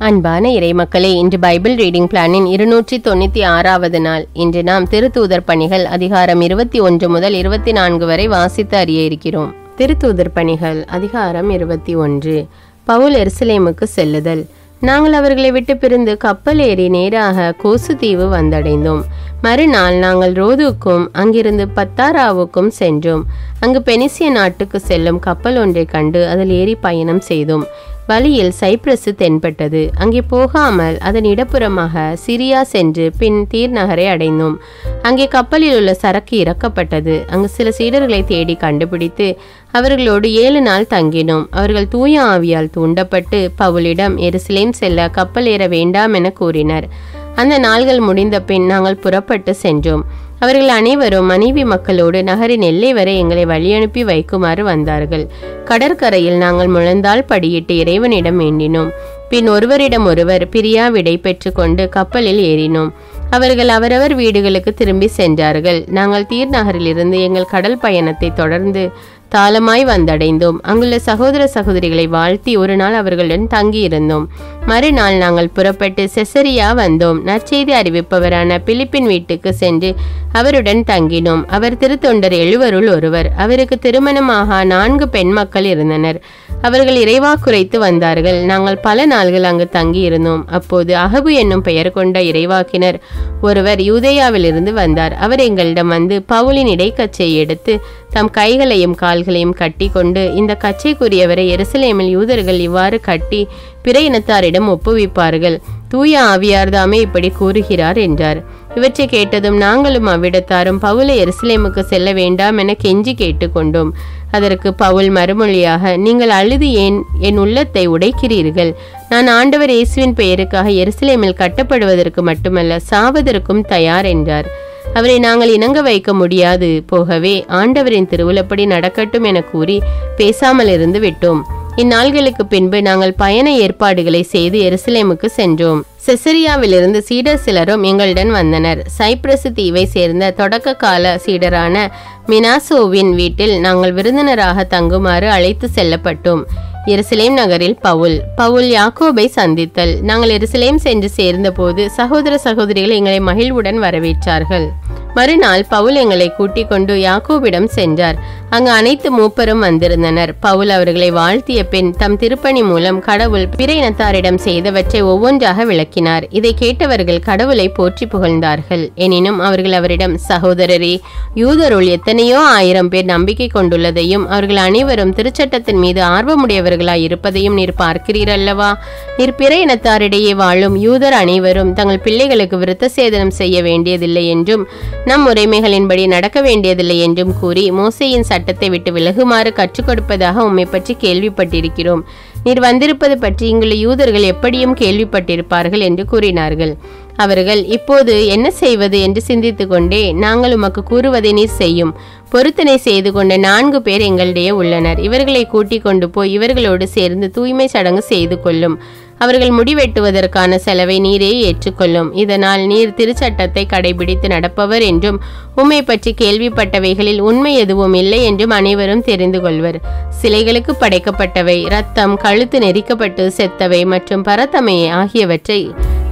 அன்பான இறைமக்களே, இன்று Bible reading பிளானின் 296வது நாள். இன்று நாம் திருத்தூதர் பணிகள் அதிகாரம் 21 முதல் 24 வரை வாசித்து அறிய இருக்கிறோம். திருத்தூதர் பணிகள் அதிகாரம் 21. பவுல் எருசலேமுக்கு செல்லுதல். நாங்கள் அவர்களை விட்டு பிரிந்து கப்பல் ஏறி நேராக கோசு தீவு வந்தடைந்தோம். மறுநாள் நாங்கள் ரோதுக்கும் அங்கிருந்து பத்தாராவுக்கும் சென்றோம். அங்கு பெனிசிய நாட்டுக்கு செல்லும் கப்பல் ஒன்றை கண்டு அதில் ஏறி பயணம் செய்தோம். வழியில் சைப்ரசு தென்பட்டது. அங்கே போகாமல் அதன் இடப்புறமாக சிரியா சென்று பின் தீர் நகரை அடைந்தோம். அங்கே கப்பலில் உள்ள சரக்கு இறக்கப்பட்டது. அங்கு சில சீடர்களை தேடி கண்டுபிடித்து அவர்களோடு 7 நாள் தங்கினோம். அவர்கள் தூய ஆவியால் தூண்டப்பட்டு பவுலிடம் எருசலேம் செல்ல கப்பல் ஏற வேண்டாம் என கூறினர். அந்த நாள்கள் முடிந்த பின் நாங்கள் புறப்பட்டு சென்றோம். அவர்கள் அனைவரும் மனைவி மக்களோடு நகரின் எல்லை வரை எங்களை வழியனுப்பி வைக்குமாறு வந்தார்கள். கடற்கரையில் நாங்கள் முழந்தால் படியிட்டு இறைவனிடம் வேண்டினோம். பின் ஒருவரிடம் ஒருவர் பிரியா விடை பெற்று கொண்டு கப்பலில் ஏறினோம். அவர்கள் அவரவர் வீடுகளுக்கு திரும்பி சென்றார்கள். நாங்கள் தீர் நகரிலிருந்து எங்கள் கடல் பயணத்தை தொடர்ந்து தாளமாய் வந்தடைந்தோம். அங்குள்ள சகோதர சகோதரிகளை வாழ்த்தி ஒரு நாள் அவர்களுடன் தங்கியிருந்தோம். மறுநாள் நாங்கள் புறப்பட்டு செசரியா வந்தோம். நற்செய்தி அறிவிப்பவரான பிலிப்பின் வீட்டுக்கு சென்று அவருடன் தங்கினோம். அவர் திருத்தொண்டர் 7 ஒருவர். அவருக்கு திருமணமாக 4 பெண் மக்கள் இருந்தனர். அவர்கள் இறைவாக்குரைத்து வந்தார்கள். நாங்கள் பல நாள்கள் அங்கு தங்கியிருந்தோம். அப்போது அகபு என்னும் பெயர் கொண்ட இறைவாக்கினர் ஒருவர் யூதேயாவிலிருந்து வந்தார். அவர் எங்களிடம் வந்து பவுலின் இடைக்கச்சையை எடுத்து தம் கைகளையும் கால்களையும் கட்டி கொண்டு, இந்த கச்சைக்குரியவரை எருசலேமில் யூதர்கள் இவ்வாறு கட்டி பிற இனத்தாரிடம் ஒப்புவிப்பார்கள். தூய ஆவியார் தாமே இப்படி கூறுகிறார் என்றார். இவற்றை கேட்டதும் நாங்களும் அவ்விடத்தாரும் பவுலை எருசலேமுக்கு செல்ல வேண்டாம் என கெஞ்சி கேட்டுக்கொண்டோம். அதற்கு பவுல் மறுமொழியாக, நீங்கள் அழுது ஏன் என் உள்ளத்தை உடைக்கிறீர்கள்? நான் ஆண்டவர் இயேசுவின் பெயருக்காக எருசலேமில் கட்டப்படுவதற்கு மட்டுமல்ல, சாவதற்கும் தயார் என்றார். அவரை நாங்கள் இணங்க வைக்க முடியாது. போகவே ஆண்டவரின் திருவுளப்படி நடக்கட்டும் என கூறி பேசாமல் இருந்து விட்டோம். இந்நாள்களுக்கு பின்பு நாங்கள் பயண ஏற்பாடுகளை செய்து எருசலேமுக்கு சென்றோம். செசரியாவிலிருந்து சீடர் சிலரும் எங்களுடன் வந்தனர். சைப்ரசு தீவை சேர்ந்த தொடக்க கால சீடரான மினாசோவின் வீட்டில் நாங்கள் விருந்தினராக தங்குமாறு அழைத்து செல்லப்பட்டோம். எருசலேம் நகரில் பவுல் யாக்கோபை சந்தித்தல். நாங்கள் எருசலேம் சென்று சேர்ந்த போது சகோதர சகோதரிகள் எங்களை மகிழ்வுடன் வரவேற்றார்கள். மறுநாள் பவுல் எங்களை கூட்டிக் கொண்டு யாக்கோபிடம் சென்றார். அங்கு அனைத்து மூப்பரும் வந்திருந்தனர். பவுல் அவர்களை வாழ்த்திய பின் தம் திருப்பணி மூலம் கடவுள் பிற இனத்தாரிடம் செய்தவற்றை ஒவ்வொன்றாக விளக்கினார். இதை கேட்டவர்கள் கடவுளை போற்றி புகழ்ந்தார்கள். எனினும் அவர்கள் அவரிடம், சகோதரரே, யூதருள் எத்தனையோ 1000 பேர் நம்பிக்கை கொண்டுள்ளதையும் அவர்கள் அனைவரும் திருச்சட்டத்தின் மீது ஆர்வமுடையவர்களாய் இருப்பதையும் நீர் பார்க்கிறீரல்லவா? நீர் பிற இனத்தாரிடையே வாழும் யூதர் அனைவரும் தங்கள் பிள்ளைகளுக்கு விருத்த சேதனம் செய்ய வேண்டியதில்லை என்றும் நம் முறைமைகளின்படி நடக்க வேண்டியதில்லை என்றும் கூறி மோசேயின் சட்டத்தை விட்டு விலகுமாறு கற்றுக் கொடுப்பதாக உம்மை பற்றி கேள்விப்பட்டிருக்கிறோம். நீர் வந்திருப்பது பற்றி இங்குள்ள யூதர்கள் எப்படியும் கேள்விப்பட்டிருப்பார்கள் என்று கூறினார்கள். அவர்கள், இப்போது என்ன செய்வது என்று சிந்தித்து கொண்டே, நாங்கள் உமக்கு கூறுவதை நீர் செய்யும். பொருத்தனை செய்து கொண்ட 4 பேர் எங்களிடையே உள்ளனர். இவர்களை கூட்டிக் கொண்டு போய் இவர்களோடு சேர்ந்து தூய்மை சடங்கு செய்து கொள்ளும். அவர்கள் முடிவெட்டுவதற்கான செலவை நீரே ஏற்றுக்கொள்ளும். இதனால் நீர் திருச்சட்டத்தை கடைபிடித்து நடப்பவர் என்றும் உம்மை பற்றி கேள்விப்பட்டவைகளில் உண்மை எதுவும் இல்லை என்றும் அனைவரும் தெரிந்து கொள்வர். சிலைகளுக்கு படைக்கப்பட்டவை, இரத்தம், கழுத்து நெரிக்கப்பட்டு செத்தவை மற்றும் பரத்தமை ஆகியவற்றை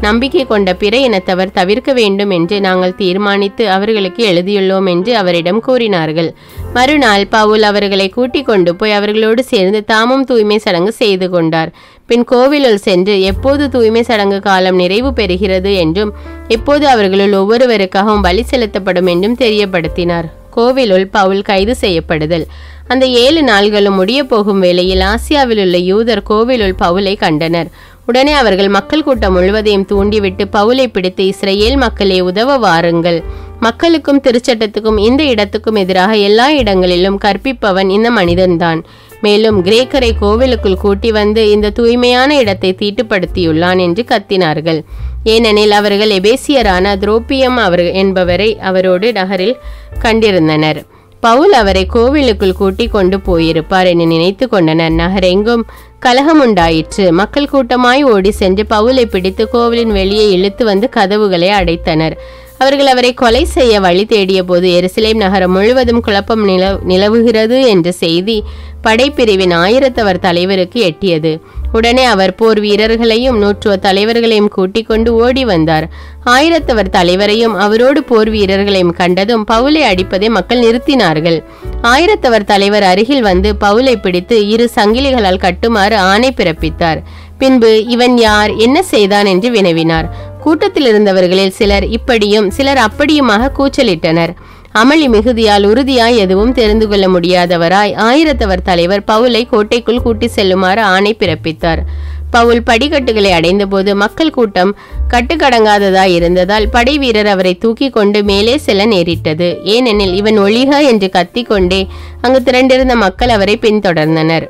நம்பிக்கை கொண்ட பிற இனத்தவர் தவிர்க்க வேண்டும் என்று நாங்கள் தீர்மானித்து அவர்களுக்கு எழுதியுள்ளோம் என்று அவரிடம் கூறினார்கள். மறுநாள் பவுல் அவர்களை கூட்டிக் கொண்டு போய் அவர்களோடு சேர்ந்து தாமும் தூய்மை சடங்கு செய்து கொண்டார். பின் கோவிலுள் சென்று எப்போது தூய்மை சடங்கு காலம் நிறைவு பெறுகிறது என்றும் எப்போது அவர்களுள் ஒவ்வொருவருக்காகவும் பலி செலுத்தப்படும் என்றும் தெரியப்படுத்தினார். கோவிலுள் பவுல் கைது செய்யப்படுதல். அந்த 7 நாள்களும் முடிய போகும் வேளையில் ஆசியாவில் உள்ள யூதர் கோவிலுள் பவுலை கண்டனர். உடனே அவர்கள் மக்கள் கூட்டம் முழுவதையும் தூண்டிவிட்டு பவுலை பிடித்து, இஸ்ரேல் மக்களே, உதவ வாருங்கள். மக்களுக்கும் திருச்சட்டத்துக்கும் இந்த இடத்துக்கும் எதிராக எல்லா இடங்களிலும் கற்பிப்பவன் இந்த மனிதன்தான். மேலும் கிரேக்கரை கோவிலுக்குள் கூட்டி வந்து இந்த தூய்மையான இடத்தை தீட்டுப்படுத்தியுள்ளான் என்று கத்தினார்கள். ஏனெனில் அவர்கள் எபேசியரான துரோப்பியம் என்பவரை அவரோடு நகரில் கண்டிருந்தனர். பவுல் அவரை கோவிலுக்குள் கூட்டி கொண்டு போயிருப்பார் என நினைத்து கொண்டனர். நகரெங்கும் கலகம் உண்டாயிற்று. மக்கள் கூட்டமாய் ஓடி சென்று பவுலை பிடித்து கோவிலின் வெளியே இழுத்து வந்து கதவுகளை அடைத்தனர். அவர்கள் அவரை கொலை செய்ய வழி தேடிய போது எருசலேம் நகரம் முழுவதும் குழப்பம் நிலவுகிறது என்ற செய்தி படைப்பிரிவின் 1000 தலைவருக்கு எட்டியது. உடனே அவர் போர் வீரர்களையும் 100 தலைவர்களையும் கூட்டிக் கொண்டு ஓடி வந்தார். 1000 தலைவரையும் அவரோடு போர் வீரர்களையும் கண்டதும் பவுலை அடிப்பதை மக்கள் நிறுத்தினார்கள். 1000 தலைவர் அருகில் வந்து பவுலை பிடித்து 2 சங்கிலிகளால் கட்டுமாறு ஆணை பிறப்பித்தார். பின்பு இவன் யார், என்ன செய்தான் என்று வினவினார். கூட்டத்தில் இருந்தவர்களில் சிலர் இப்படியும் சிலர் அப்படியுமாக கூச்சலிட்டனர். அமளி மிகுதியால் உறுதியாய் எதுவும் தெரிந்து கொள்ள முடியாதவராய் 1000 தலைவர் பவுலை கோட்டைக்குள் கூட்டி செல்லுமாறு ஆணை பிறப்பித்தார். பவுல் படிக்கட்டுகளை அடைந்தபோது மக்கள் கூட்டம் கட்டுக்கடங்காததாய் இருந்ததால் படை வீரர் அவரை தூக்கி கொண்டு மேலே செல்ல நேரிட்டது. ஏனெனில் இவன் ஒழிக என்று கத்திக்கொண்டே அங்கு திரண்டிருந்த மக்கள் அவரை பின்தொடர்ந்தனர்.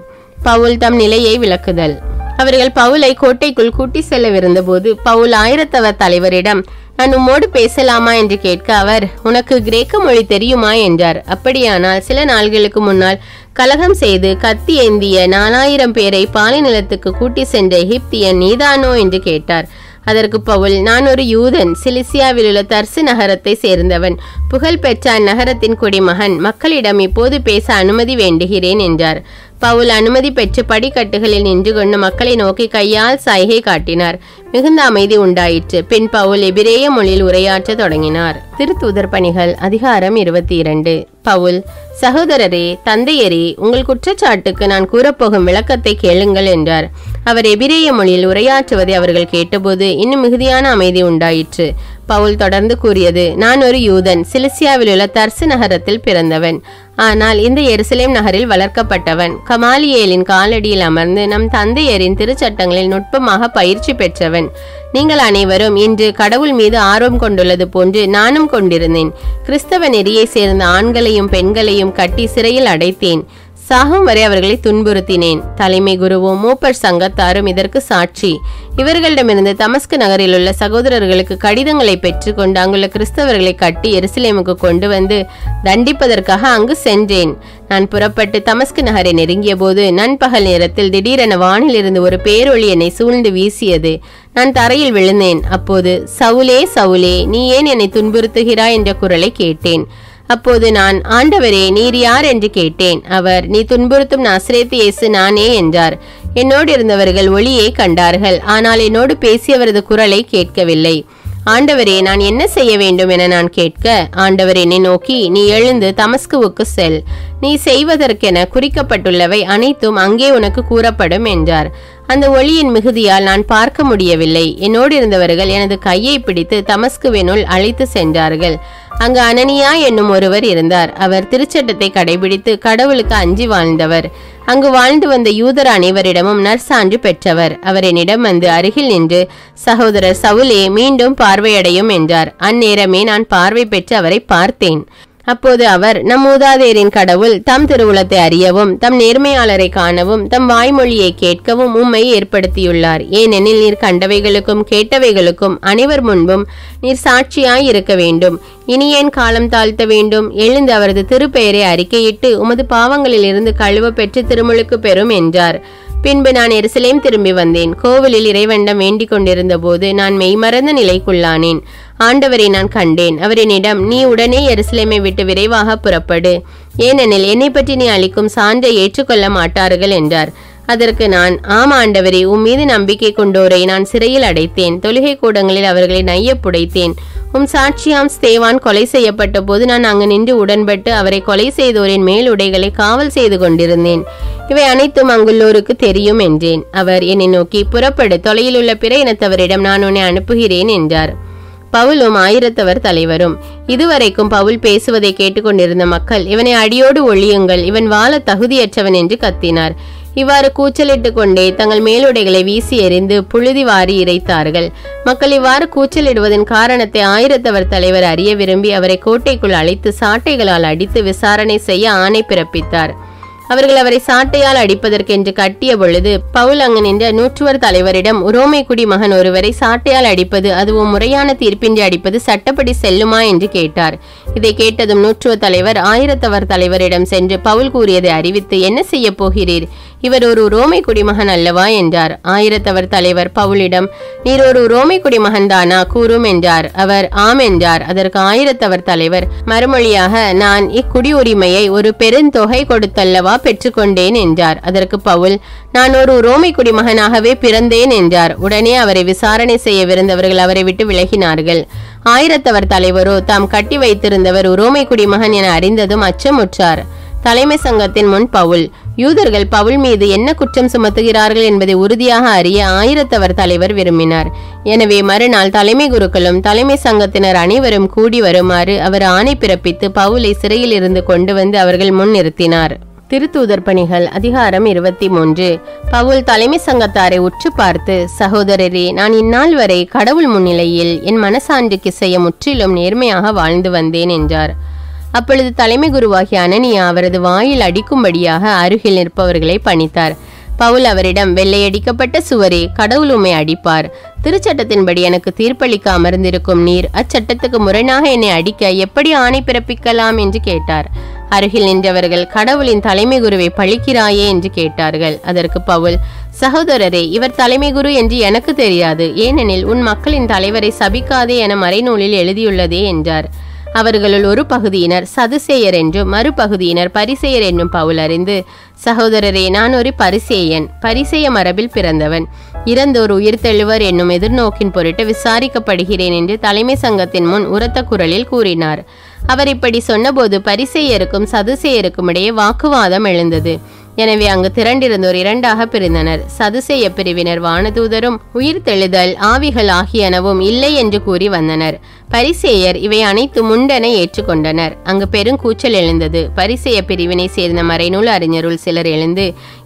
பவுல் தம் நிலையை விளக்குதல். அவர்கள் பவுலை கோட்டைக்குள் கூட்டி செல்லவிருந்த போது பவுல் 1000 தலைவரிடம், நான் உம்மோடு பேசலாமா என்று கேட்க அவர், உனக்கு கிரேக்க மொழி தெரியுமா என்றார். அப்படியானால் சில நாள்களுக்கு முன்னால் கலகம் செய்து கத்தி ஏந்திய 4000 பேரை பாலை நிலத்துக்கு கூட்டி சென்ற எகிப்தியன் நீதானோ என்று கேட்டார். அதற்கு பவுல், நான் ஒரு யூதன், சிலிசியாவில் உள்ள தர்சு நகரத்தை சேர்ந்தவன், புகழ்பெற்ற அந்நகரத்தின் குடிமகன், மக்களிடம் இப்போது பேச அனுமதி வேண்டுகிறேன் என்றார். பவுல் அனுமதி பெற்று படிக்கட்டுகளில் நின்று கொண்டு மக்களை நோக்கி கையால் சைகை காட்டினார். மிகுந்த அமைதி உண்டாயிற்று. பின் பவுல் எபிரேய மொழியில் உரையாற்ற தொடங்கினார். திருத்தூதர் பணிகள் அதிகாரம் 22. பவுல், சகோதரரே, தந்தையரே, உங்கள் குற்றச்சாட்டுக்கு நான் கூறப்போகும் விளக்கத்தை கேளுங்கள் என்றார். அவர் எபிரேய மொழியில் உரையாற்றுவதை அவர்கள் கேட்டபோது இன்னும் மிகுதியான அமைதி உண்டாயிற்று. பவுல் தொடர்ந்து கூறியது, நான் ஒரு யூதன், சிலிசியாவில் உள்ள தர்சு நகரத்தில் பிறந்தவன். ஆனால் இந்த எருசலேம் நகரில் வளர்க்கப்பட்டவன். கமாலியேலின் காலடியில் அமர்ந்து நம் தந்தையரின் திருச்சட்டங்களில் நுட்பமாக பயிற்சி பெற்றவன். நீங்கள் அனைவரும் இன்று கடவுள் மீது ஆர்வம் கொண்டுள்ளது போன்று நானும் கொண்டிருந்தேன். கிறிஸ்தவ நெறியை சேர்ந்த ஆண்களையும் பெண்களையும் கட்டி சிறையில் அடைத்தேன். சாகும் வரை அவர்களை துன்புறுத்தினேன். தலைமை குருவும் மூப்பர் சங்கத்தாரும் இதற்கு சாட்சி. இவர்களிடமிருந்து தமஸ்கு நகரில் உள்ள சகோதரர்களுக்கு கடிதங்களை பெற்றுக்கொண்டு அங்குள்ள கிறிஸ்தவர்களை கட்டி எருசலேமுக்கு கொண்டு வந்து தண்டிப்பதற்காக அங்கு சென்றேன். நான் புறப்பட்டு தமஸ்கு நகரை நெருங்கிய போது நண்பகல் நேரத்தில் திடீரென வானில் இருந்து ஒரு பேரொளி என்னை சூழ்ந்து வீசியது. நான் தரையில் விழுந்தேன். அப்போது, சவுலே சவுலே, நீ ஏன் என்னை துன்புறுத்துகிறாய் என்ற குரலை கேட்டேன். அப்போது நான், ஆண்டவரே, நீர் யார் என்று கேட்டேன். அவர், நீ துன்புறுத்தும் நாசரேத்து இயேசு நானே என்றார். என்னோடு இருந்தவர்கள் ஒளியை கண்டார்கள், ஆனால் என்னோடு பேசியவரது குரலை கேட்கவில்லை. ஆண்டவரே, நான் என்ன செய்ய வேண்டும் என நான் கேட்க, ஆண்டவர் என்னை நோக்கி, நீ எழுந்து தமஸ்குவுக்கு செல். நீ செய்வதற்கென குறிக்கப்பட்டுள்ளவை அனைத்தும் அங்கே உனக்கு கூறப்படும் என்றார். அந்த ஒளியின் மிகுதியால் நான் பார்க்க முடியவில்லை. என்னோடு இருந்தவர்கள் எனது கையை பிடித்து தமஸ்குவினுள் அழைத்து சென்றார்கள். அங்கு அனனியா என்னும் ஒருவர் இருந்தார். அவர் திருச்சட்டத்தை கடைபிடித்து கடவுளுக்கு அஞ்சி வாழ்ந்தவர். அங்கு வாழ்ந்து வந்த யூதர் அனைவரிடமும் நற்சான்று பெற்றவர். அவர் என்னிடம் வந்து அருகில் நின்று, சகோதரர் சவுலே, மீண்டும் பார்வையடையும் என்றார். அந்நேரமே நான் பார்வை பெற்று அவரை பார்த்தேன். அப்போது அவர், நம் மூதாதையரின் கடவுள் தம் திருவுளத்தை அறியவும் தம் நேர்மையாளரை காணவும் தம் வாய்மொழியை கேட்கவும் உம்மை ஏற்படுத்தியுள்ளார். ஏனெனில் நீர் கண்டவைகளுக்கும் கேட்டவைகளுக்கும் அனைவர் முன்பும் நீர் சாட்சியாய் இருக்க வேண்டும். இனி ஏன் காலம் தாழ்த்த வேண்டும்? எழுந்து அவரது திருப்பெயரை அறிக்கையிட்டு உமது பாவங்களில் இருந்து கழுவ பெற்று திருமுழுக்கு பெறும் என்றார். பின்பு நான் எருசலேம் திரும்பி வந்தேன். கோவிலில் இறைவண்டம் வேண்டிக் கொண்டிருந்த போது நான் மெய்மறந்த நிலைக்குள்ளானேன். ஆண்டவரை நான் கண்டேன். அவர் என்னிடம், நீ உடனே எருசலேமை விட்டு விரைவாக புறப்படு, ஏனெனில் என்னை பற்றி நீ அளிக்கும் சான்றை ஏற்றுக்கொள்ள மாட்டார்கள் என்றார். அதற்கு நான், ஆம் ஆண்டவரே, உம் மீது நம்பிக்கை கொண்டோரை நான் சிறையில் அடைத்தேன். தொழுகை கூடங்களில் அவர்களை நைய புடைத்தேன். உம் சாட்சியாம் ஸ்தேவான் கொலை செய்யப்பட்ட போது நான் அங்கு நின்று உடன்பட்டு அவரை கொலை செய்தோரின் மேல் உடைகளை காவல் செய்து கொண்டிருந்தேன். இவை அனைத்தும் அங்குள்ளோருக்கு தெரியும் என்றேன். அவர் என்னை நோக்கி, புறப்படு, தொலையில் உள்ள பிற இனத்தவரிடம் நான் உன்னை அனுப்புகிறேன் என்றார். பவுலும் 1000 தலைவரும். இதுவரைக்கும் பவுல் பேசுவதை கேட்டுக்கொண்டிருந்த மக்கள், இவனை அடியோடு ஒழியுங்கள், இவன் வாழ தகுதியற்றவன் என்று கத்தினார். இவ்வாறு கூச்சலிட்டு கொண்டே தங்கள் மேலுடைகளை வீசி எறிந்து புழுதி வாரி இறைத்தார்கள். மக்கள் இவ்வாறு கூச்சலிடுவதன் காரணத்தை 1000 தலைவர் அறிய விரும்பி அவரை கோட்டைக்குள் அழைத்து சாட்டைகளால் அடித்து விசாரணை செய்ய ஆணை பிறப்பித்தார். அவர்கள் அவரை சாட்டையால் அடிப்பதற்கென்று கட்டிய பொழுது பவுல் அங்கு நின்ற 100 தலைவரிடம், உரோமை குடிமகன் ஒருவரை சாட்டையால் அடிப்பது, அதுவும் முறையான தீர்ப்பின்றி அடிப்பது சட்டப்படி செல்லுமா என்று கேட்டார். இதை கேட்டதும் 100 தலைவர் 1000 தலைவரிடம் சென்று பவுல் கூறியதை அறிவித்து, என்ன செய்ய போகிறீர்? இவர் ஒரு ரோமை குடிமகன் அல்லவா என்றார். ஆயிரத்தவர் தலைவர் பவுலிடம், நீர் ஒரு ரோமை குடிமகன் தானா கூறும் என்றார். அவர் ஆம் என்றார். அதற்கு ஆயிரத்தவர் தலைவர் மறுமொழியாக, நான் இக்குடியுரிமையை ஒரு பெருந்தொகை கொடுத்தல்லவா பெற்றுக்கொண்டேன் என்றார். அதற்கு பவுல், நான் ஒரு ரோமை குடிமகனாகவே பிறந்தேன் என்றார். உடனே அவரை விசாரணை செய்யவிருந்தவர்கள் அவரை விட்டு விலகினார்கள். ஆயிரத்தவர் தலைவரோ தாம் கட்டி வைத்திருந்தவர் ரோமை குடிமகன் என அறிந்ததும் அச்சமுற்றார். தலைமை சங்கத்தின் முன் பவுல், யூதர்கள் பவுல் மீது என்ன குற்றம் சுமத்துகிறார்கள் என்பதை உறுதியாக அறிய ஆயிரத்தவர் தலைவர் விரும்பினார். எனவே மறுநாள் தலைமை குருக்களும் தலைமை சங்கத்தினர் அனைவரும் கூடி வருமாறு அவர் ஆணை பிறப்பித்து பவுலை சிறையில் இருந்து கொண்டு வந்து அவர்கள் முன் நிறுத்தினார். திருத்தூதர் பணிகள் அதிகாரம் 23. பவுல் தலைமை சங்கத்தாரை உற்று பார்த்து, சகோதரரே, நான் இந்நாள் வரை கடவுள் முன்னிலையில் என் மனசான்றுக்கு செய்ய முற்றிலும் நேர்மையாக வாழ்ந்து வந்தேன் என்றார். அப்பொழுது தலைமை குருவாகிய அனனியா அவரது வாயில் அடிக்கும்படியாக அருகில் நிற்பவர்களை பணித்தார். பவுல் அவரிடம், வெள்ளையடிக்கப்பட்ட சுவரே, கடவுள் உம்மை அடிப்பார். திருச்சட்டத்தின்படி எனக்கு தீர்ப்பளிக்க அமர்ந்திருக்கும் நீர் அச்சட்டத்துக்கு முரணாக என்னை அடிக்க எப்படி ஆணை பிறப்பிக்கலாம் என்று கேட்டார். அருகில் நின்றவர்கள், கடவுளின் தலைமை குருவை பழிக்கிறாயே என்று கேட்டார்கள். அதற்கு பவுல், சகோதரரே, இவர் தலைமை குரு என்று எனக்கு தெரியாது. ஏனெனில் உன் மக்களின் தலைவரை சபிக்காதே என மறைநூலில் எழுதியுள்ளதே என்றார். அவர்களுள் ஒரு பகுதியினர் சதுசேயர் என்றும் மறுபகுதியினர் பரிசேயர் என்றும் பவுல் அறிந்து, சகோதரரே, நான் ஒரு பரிசேயன், பரிசேய மரபில் பிறந்தவன், இறந்தோர் உயிர்த்தெழுவர் என்னும் எதிர்நோக்கின் பொருட்டு விசாரிக்கப்படுகிறேன் என்று தலைமை சங்கத்தின் முன் உரத்த குரலில் கூறினார். அவர் இப்படி சொன்னபோது பரிசேயருக்கும் சதுசேயருக்கும் இடையே வாக்குவாதம் எழுந்தது. எனவே அங்கு திரண்டிருந்தோர் இரண்டாக பிரிந்தனர். சதுசேய பிரிவினர் வானதூதரும் உயிர்த்தெழுதல் ஆவிகள் ஆகியனவும் இல்லை என்று கூறி வந்தனர். பரிசேயர் இவை அனைத்து முண்டனை ஏற்றுக்கொண்டனர். அங்கு பெருங்கூச்சல் எழுந்தது. பரிசேய பிரிவினை சேர்ந்த மறைநூல் அறிஞருள் சிலர் எழுந்து,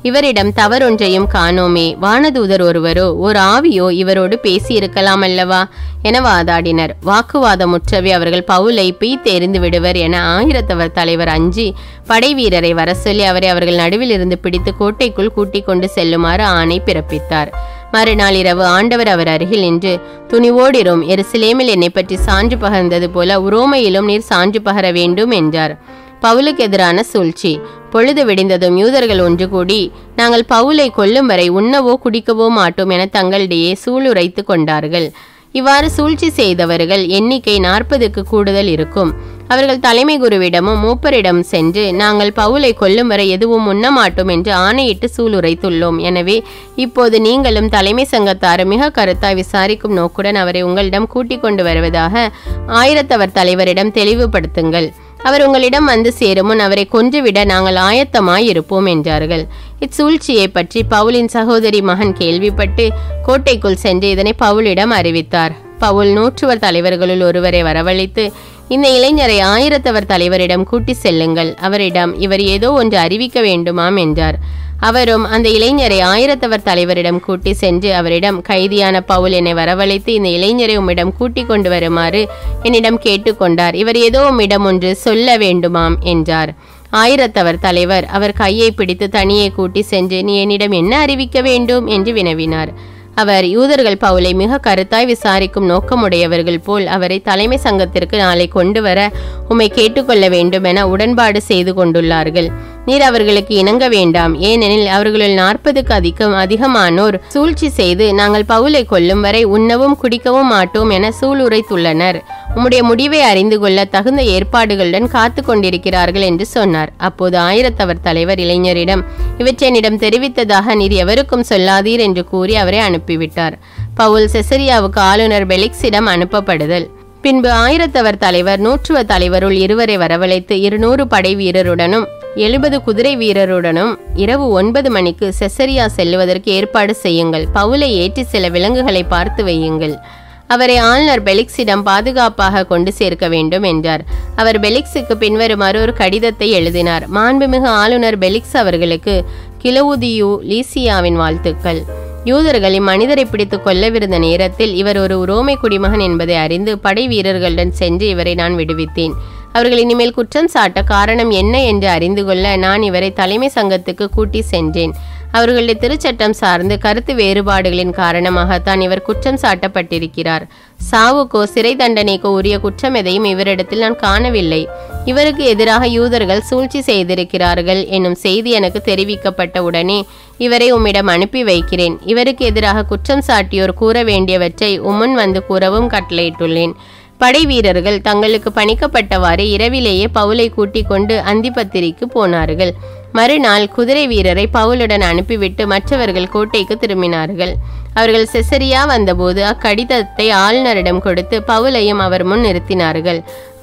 இவரிடம் தவறொன்றையும் காணோமே, வானதூதர் ஒருவரோ ஓர் ஆவியோ இவரோடு பேசியிருக்கலாம் அல்லவா என வாதாடினர். வாக்குவாதமுற்றவே அவர்கள் பவுலை பீத்தெறிந்து விடுவர் என ஆயிரத்தவர் தலைவர் அஞ்சி படை வீரரை வர சொல்லி அவரை அவர்கள் நடுவில் இருந்து பிடித்து கோட்டைக்குள் கூட்டிக் கொண்டு செல்லுமாறு ஆணை பிறப்பித்தார். மறுநாள் இரவு ஆண்டவர் அவர் அருகில் நின்று, துணிவோடிரும், எருசலேமில் என்னை பற்றி சான்று பகர்ந்தது போல உரோமையிலும் நீர் சான்று பகர வேண்டும் என்றார். பவுலுக்கு எதிரான சூழ்ச்சி. பொழுது விடிந்ததும் யூதர்கள் ஒன்று கூடி, நாங்கள் பவுலை கொல்லும் வரை உண்ணவோ குடிக்கவோ மாட்டோம் என தங்களிடையே சூளுரைத்து கொண்டார்கள். இவ்வாறு சூழ்ச்சி செய்தவர்கள் எண்ணிக்கை 40க்கு கூடுதல் இருக்கும். அவர்கள் தலைமை குருவிடமும் மூப்பரிடம் சென்று, நாங்கள் பவுலை கொல்லும் வரை எதுவும் உண்ண மாட்டோம் என்று ஆணையிட்டு சூளுரைத்துள்ளோம். எனவே இப்போது நீங்களும் தலைமை சங்கத்தாரும் மிக கருத்தாய் விசாரிக்கும் நோக்குடன் அவரை உங்களிடம் கூட்டிக் கொண்டு வருவதாக ஆயிரத்தவர் தலைவரிடம் தெளிவுபடுத்துங்கள். அவர் உங்களிடம் வந்து சேருமுன் அவரை கொன்றுவிட நாங்கள் ஆயத்தமாய் இருப்போம் என்றார்கள். இச்சூழ்ச்சியை பற்றி பவுலின் சகோதரி மகன் கேள்விப்பட்டு கோட்டைக்குள் சென்று இதனை பவுலிடம் அறிவித்தார். பவுல் 100 தலைவர்களுள் ஒருவரை வரவழைத்து, இந்த இளைஞரை ஆயிரத்தவர் தலைவரிடம் கூட்டி செல்லுங்கள், அவரிடம் இவர் ஏதோ ஒன்று அறிவிக்க வேண்டுமாம் என்றார். அவரும் அந்த இளைஞரை ஆயிரத்தவர் தலைவரிடம் கூட்டி சென்று அவரிடம், கைதியான பவுல் என்னை வரவழைத்து இந்த இளைஞரை உம்மிடம் கூட்டிக் கொண்டு வருமாறு என்னிடம் கேட்டுக்கொண்டார், இவர் ஏதோ உம்மிடம் ஒன்று சொல்ல வேண்டுமாம் என்றார். ஆயிரத்தவர் தலைவர் அவர் கையை பிடித்து தனியே கூட்டி சென்று, நீ என்னிடம் என்ன அறிவிக்க வேண்டும் என்று வினவினார். அவர், யூதர்கள் பவுலை மிக கருத்தாய் விசாரிக்கும் நோக்கமுடையவர்கள் போல் அவரை தலைமை சங்கத்திற்கு நாளை கொண்டு வர உம்மை கேட்டுக்கொள்ள வேண்டும் என உடன்பாடு செய்து கொண்டுள்ளார்கள். நீர் அவர்களுக்கு இணங்க வேண்டாம், ஏனெனில் அவர்களுள் 40க்கு அதிகமானோர் சூழ்ச்சி செய்து நாங்கள் பவுலை கொல்லும் வரை உண்ணவும் குடிக்கவும் மாட்டோம் என சூளுரைத்துள்ளனர். உம்முடைய முடிவை அறிந்து கொள்ள தகுந்த ஏற்பாடுகளுடன் காத்து கொண்டிருக்கிறார்கள் என்று சொன்னார். அப்போது ஆயிரத்தவர் தலைவர் இளைஞரிடம், இவற்றை என்னிடம் தெரிவித்ததாக நீர் எவருக்கும் சொல்லாதீர் என்று கூறி அவரை அனுப்பிவிட்டார். பவுல் செசரியாவுக்கு ஆளுநர் பெலிக்ஸிடம் அனுப்பப்படுதல். பின்பு ஆயிரத்தவர் தலைவர் 100 தலைவருள் 2 வரவழைத்து 200 படை வீரருடனும் 70 குதிரை வீரருடனும் இரவு 9 மணிக்கு செசரியா செல்லுவதற்கு ஏற்பாடு செய்யுங்கள். பவுலை ஏற்றி சில விலங்குகளை பார்த்து வையுங்கள். அவரை ஆளுநர் பெலிக்ஸிடம் பாதுகாப்பாக கொண்டு சேர்க்க வேண்டும் என்றார். அவர் பெலிக்ஸுக்கு பின்வருமாறு ஒரு கடிதத்தை எழுதினார். மாண்புமிகு ஆளுநர் பெலிக்ஸ் அவர்களுக்கு கிலவுதியு லீசியாவின் வாழ்த்துக்கள். யூதர்கள் இம்மனிதரை பிடித்து கொல்லவிருந்த நேரத்தில் இவர் ஒரு ரோமை குடிமகன் என்பதை அறிந்து படை வீரர்களுடன் சென்று இவரை நான் விடுவித்தேன். அவர்கள் இனிமேல் குற்றம் சாட்ட காரணம் என்ன என்று அறிந்து கொள்ள நான் இவரை தலைமை சங்கத்துக்கு கூட்டி சென்றேன். அவர்களுடைய திருச்சட்டம் சார்ந்து கருத்து வேறுபாடுகளின் காரணமாகத்தான் இவர் குற்றம் சாட்டப்பட்டிருக்கிறார். சாவுக்கோ சிறை தண்டனைக்கோ உரிய குற்றம் எதையும் இவரிடத்தில் நான் காணவில்லை. இவருக்கு எதிராக யூதர்கள் சூழ்ச்சி செய்திருக்கிறார்கள் என்னும் செய்தி எனக்கு தெரிவிக்கப்பட்ட உடனே இவரை உம்மிடம் அனுப்பி வைக்கிறேன். இவருக்கு எதிராக குற்றம் சாட்டியோர் கூற வேண்டியவற்றை உம்முன் வந்து கூறவும் கட்டளையிட்டுள்ளேன். படை வீரர்கள் தங்களுக்கு பணிக்கப்பட்டவாறு இரவிலேயே பவுலை கூட்டிக் கொண்டு அந்திப்பத்திரிக்கு போனார்கள். மறுநாள் குதிரை வீரரை பவுலுடன் அனுப்பிவிட்டு மற்றவர்கள் கோட்டைக்கு திரும்பினார்கள். அவர்கள் செசரியா வந்தபோது அக்கடிதத்தை ஆளுநரிடம் கொடுத்து பவுலையும் அவர் முன் நிறுத்தினார்கள்.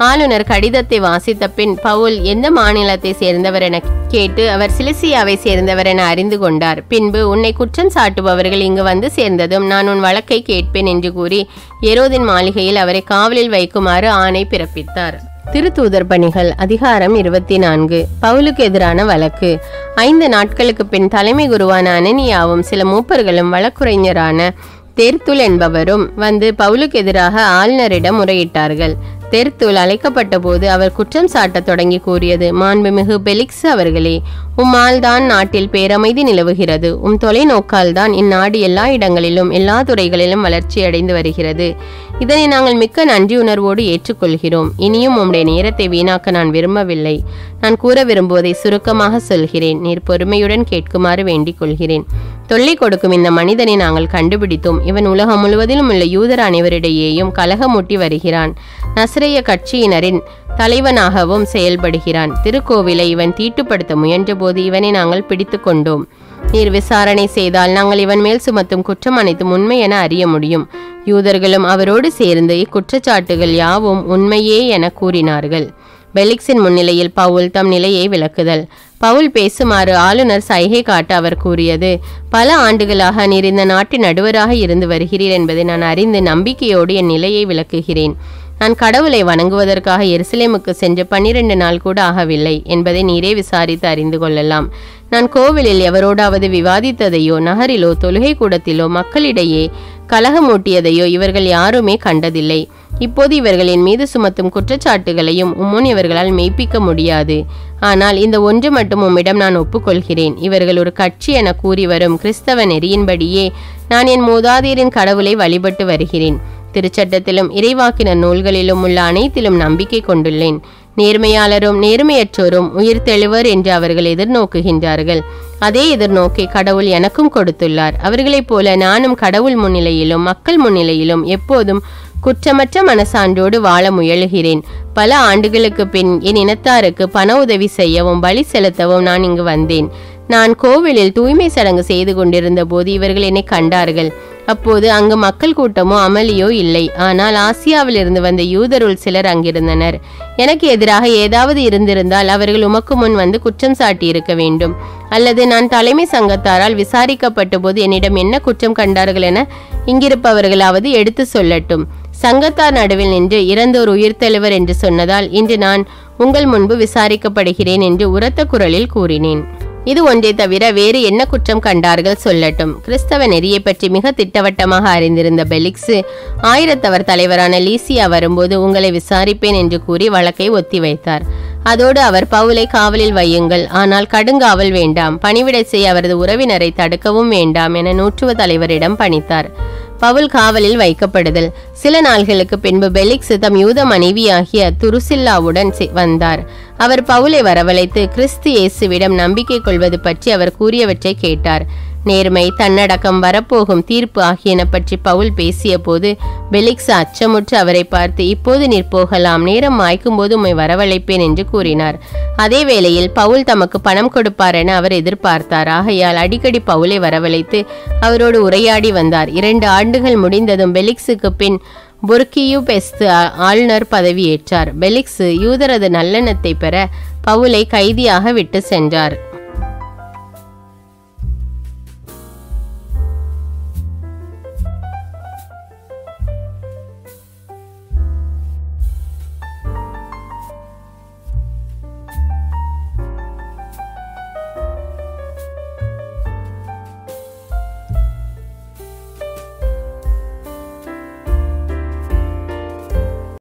ஆளுநர் கடிதத்தை வாசித்த பின் பவுல் எந்த மாநிலத்தை சேர்ந்தவர் என கேட்டு அவர் சிலிசியாவை சேர்ந்தவர் என அறிந்து கொண்டார். பின்பு உன்னை குற்றம் சாட்டுபவர்கள் இங்கு வந்து சேர்ந்ததும் நான் உன் வழக்கை கேட்பேன் என்று கூறி ஏரோதின் மாளிகையில் அவரை காவலில் வைக்குமாறு ஆணை பிறப்பித்தார். திருத்தூதர் பணிகள் அதிகாரம் 24. பவுலுக்கு எதிரான வழக்கு. 5 நாட்களுக்கு பின் தலைமை குருவான அனனியாவும் சில மூப்பர்களும் வழக்குரைஞரான தெர்த்துல் என்பவரும் வந்து பவுலுக்கு எதிராக ஆளுநரிடம் முறையிட்டார்கள். தெர்த்துல் அழைக்கப்பட்ட போது அவர் குற்றம் சாட்ட தொடங்கி கூறியது, மாண்புமிகு பெலிக்ஸ் அவர்களே, உம்மால் தான் நாட்டில் பேரமைதி நிலவுகிறது. தொலைநோக்கால் தான் இந்நாடு எல்லா இடங்களிலும் எல்லா துறைகளிலும் வளர்ச்சி அடைந்து வருகிறது. இதனை நாங்கள் மிக்க நன்றி உணர்வோடு ஏற்றுக்கொள்கிறோம். இனியும் உம்முடைய நேரத்தை வீணாக்க நான் விரும்பவில்லை. நான் கூற விரும்புவதை சுருக்கமாக சொல்கிறேன். நீர் பொறுமையுடன் கேட்குமாறு வேண்டிக் கொள்கிறேன். தொல்லை கொடுக்கும் இந்த மனிதனை நாங்கள் கண்டுபிடித்தோம். இவன் உலகம் முழுவதிலும் உள்ள யூதர் அனைவரிடையேயும் கலகமூட்டி வருகிறான். நசரேய கட்சியினரின் தலைவனாகவும் செயல்படுகிறான். திருக்கோவிலை இவன் தீட்டுப்படுத்த முயன்றபோது இவனை நாங்கள் பிடித்து கொண்டோம். நீர் விசாரணை செய்தால் நாங்கள் இவன் மேல் சுமத்தும் குற்றம் அனைத்தும் உண்மை என அறிய முடியும். யூதர்களும் அவரோடு சேர்ந்து இக்குற்றச்சாட்டுகள் யாவும் உண்மையே என கூறினார்கள். பெலிக்ஸின் முன்னிலையில் பவுல் தம் நிலையை விளக்குதல். பவுல் பேசுமாறு ஆளுநர் சைகை காட்ட அவர் கூறியது, பல ஆண்டுகளாக நீர் இந்த நாட்டின் நடுவராக இருந்து வருகிறீர் என்பதை நான் அறிந்து நம்பிக்கையோடு என் நிலையை விளக்குகிறேன். நான் கடவுளை வணங்குவதற்காக எருசலேமுக்கு சென்று 12 நாள் கூட ஆகவில்லை என்பதை நீரே விசாரித்து அறிந்து கொள்ளலாம். நான் கோவிலில் எவரோடாவது விவாதித்ததையோ நகரிலோ தொழுகை கூடத்திலோ மக்களிடையே கலகமூட்டியதையோ இவர்கள் யாருமே கண்டதில்லை. இப்போது இவர்களின் மீது சுமத்தும் குற்றச்சாட்டுகளையும் உம்முன் இவர்களால் மெய்ப்பிக்க முடியாது. ஆனால் இந்த ஒன்று மட்டும் உம்மிடம் நான் ஒப்புக்கொள்கிறேன். இவர்கள் ஒரு கட்சி என கூறி வரும் கிறிஸ்தவ நெறியின்படியே நான் என் மூதாதையரின் கடவுளை வழிபட்டு வருகிறேன். திருச்சட்டத்திலும் இறைவாக்கினர் நூல்களிலும் உள்ள அனைத்திலும் நம்பிக்கை கொண்டுள்ளேன். நேர்மையாளரும் நேர்மையற்றோரும் உயிர் தெழுவர் என்று அவர்கள் எதிர்நோக்குகின்றார்கள். அதே எதிர்நோக்கை கடவுள் எனக்கும் கொடுத்துள்ளார். அவர்களைப் போல நானும் கடவுள் முன்னிலையிலும் மக்கள் முன்னிலையிலும் எப்போதும் குற்றமற்ற மனசான்றோடு வாழ முயலுகிறேன். பல ஆண்டுகளுக்கு பின் என் இனத்தாருக்கு பண உதவி செய்யவும் பலி செலுத்தவும் நான் இங்கு வந்தேன். நான் கோவிலில் தூய்மை சடங்கு செய்து கொண்டிருந்த போது இவர்கள் என்னை கண்டார்கள். அப்போது அங்கு மக்கள் கூட்டமோ அமளியோ இல்லை. ஆனால் ஆசியாவிலிருந்து வந்த யூதருள் சிலர் அங்கிருந்தனர். எனக்கு எதிராக ஏதாவது இருந்திருந்தால் அவர்கள் உமக்கு முன் வந்து குற்றம் சாட்டி இருக்க வேண்டும். அல்லது நான் தலைமை சங்கத்தாரால் விசாரிக்கப்பட்ட போது என்னிடம் என்ன குற்றம் கண்டார்கள் என இங்கிருப்பவர்களாவது எடுத்து சொல்லட்டும். சங்கத்தார் நடுவில் நின்று இறந்தோர் உயிர்த்தெழுவர் என்று சொன்னதால் இன்று நான் உங்கள் முன்பு விசாரிக்கப்படுகிறேன் என்று உரத்த குரலில் கூறினேன். இது ஒன்றை தவிர வேறு என்ன குற்றம் கண்டார்கள் சொல்லட்டும். கிறிஸ்தவ நெறியை பற்றி மிக திட்டவட்டமாக அறிந்திருந்த பெலிக்ஸு ஆயிரத்தவர் தலைவரான லீசியா வரும்போது உங்களை விசாரிப்பேன் என்று கூறி வழக்கை ஒத்திவைத்தார். அதோடு அவர் பவுலை காவலில் வையுங்கள், ஆனால் கடுங்காவல் வேண்டாம், பணிவிடை செய்ய அவரது உறவினரை தடுக்கவும் வேண்டாம் என நூற்றுவ தலைவரிடம் பணித்தார். பவுல் காவலில் வைக்கப்படுதல். சில நாள்களுக்கு பின்பு பெலிக்ஸ் தம் யூத மனைவியாகிய துருசில்லாவுடன் வந்தார். அவர் பவுலை வரவழைத்து கிறிஸ்து இயேசுவிடம் நம்பிக்கை கொள்வது பற்றி அவர் கூறியவற்றை கேட்டார். நேர்மை, தன்னடக்கம், வரப்போகும் தீர்ப்பு ஆகியன பற்றி பவுல் பேசிய போது பெலிக்ஸ் அச்சமுற்று அவரை பார்த்து, இப்போது நீர் போகலாம், நேரம் வாய்க்கும் போது உம்மை வரவழைப்பேன் என்று கூறினார். அதே வேளையில் பவுல் தமக்கு பணம் கொடுப்பார் என அவர் எதிர்பார்த்தார். ஆகையால் அடிக்கடி பவுலை வரவழைத்து அவரோடு உரையாடி வந்தார். 2 ஆண்டுகள் முடிந்ததும் பெலிக்ஸுக்கு பின் புர்கியு பெஸ்து ஆளுநர் பதவியேற்றார். பெலிக்ஸ் யூதரது நல்லெண்ணத்தை பெற பவுலை கைதியாக விட்டு சென்றார்.